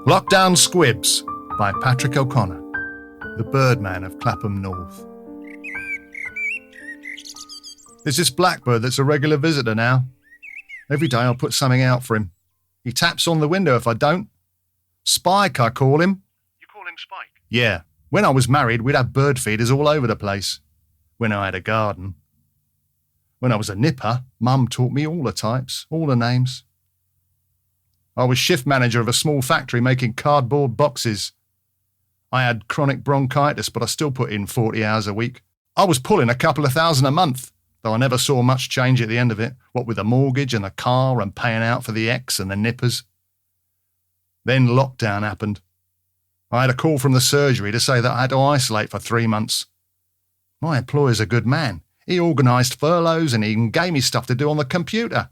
Lockdown Squibs by Patrick O'Connor, the Birdman of Clapham North. There's this blackbird that's a regular visitor now. Every day I'll put something out for him. He taps on the window if I don't. Spike, I call him. You call him Spike? Yeah. When I was married, we'd have bird feeders all over the place. When I had a garden. When I was a nipper, Mum taught me all the types, all the names. I was shift manager of a small factory making cardboard boxes. I had chronic bronchitis, but I still put in 40 hours a week. I was pulling a couple of thousand a month, though I never saw much change at the end of it, what with the mortgage and the car and paying out for the ex and the nippers. Then lockdown happened. I had a call from the surgery to say that I had to isolate for 3 months. My employer's a good man. He organised furloughs and he even gave me stuff to do on the computer.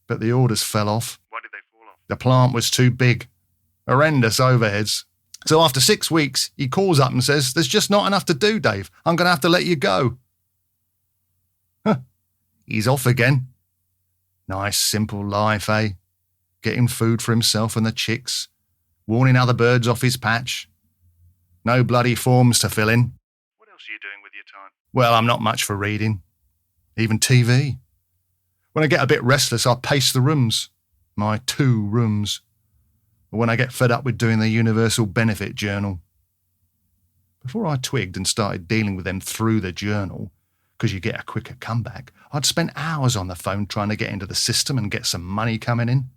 But the orders fell off. Why did they fall off? The plant was too big. Horrendous overheads. So after 6 weeks, he calls up and says, "There's just not enough to do, Dave. I'm going to have to let you go." He's off again. Nice, simple life, eh? Getting food for himself and the chicks. Warning other birds off his patch. No bloody forms to fill in. What else are you doing with your time? Well, I'm not much for reading. Even TV. When I get a bit restless, I pace the rooms. My 2 rooms. Or when I get fed up with doing the Universal Benefit Journal. Before I twigged and started dealing with them through the journal, because you get a quicker comeback, I'd spent hours on the phone trying to get into the system and get some money coming in.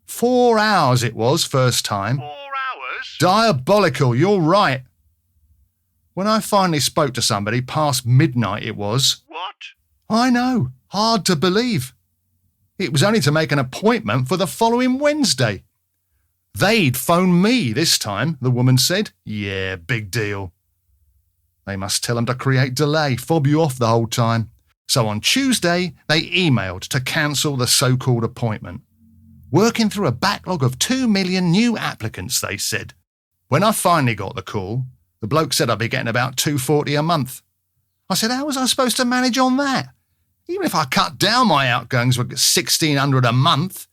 4 hours it was, first time. 4 hours? Diabolical, you're right. When I finally spoke to somebody, past midnight it was. What? I know, hard to believe. It was only to make an appointment for the following Wednesday. They'd phone me this time, the woman said. Yeah, big deal. They must tell them to create delay, fob you off the whole time. So on Tuesday, they emailed to cancel the so-called appointment. Working through a backlog of 2 million new applicants, they said. When I finally got the call, the bloke said I'd be getting about $240 a month. I said, how was I supposed to manage on that? Even if I cut down my outgoings for $1,600 a month.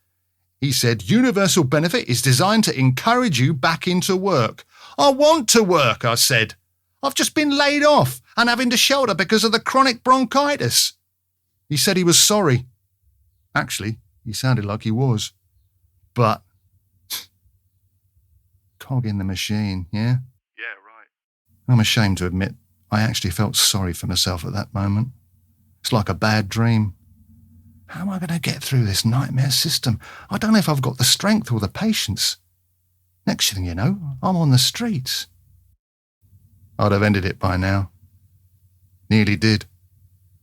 He said, universal benefit is designed to encourage you back into work. I want to work, I said. I've just been laid off and having to shelter because of the chronic bronchitis. He said he was sorry. Actually, he sounded like he was. But cog in the machine, yeah? Yeah, right. I'm ashamed to admit I actually felt sorry for myself at that moment. It's like a bad dream. How am I going to get through this nightmare system? I don't know if I've got the strength or the patience. Next thing you know, I'm on the streets. I'd have ended it by now. Nearly did.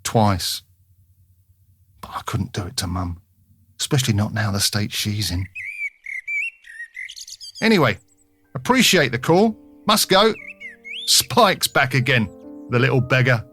Twice. But I couldn't do it to Mum. Especially not now the state she's in. Anyway, appreciate the call. Must go. Spike's back again, the little beggar.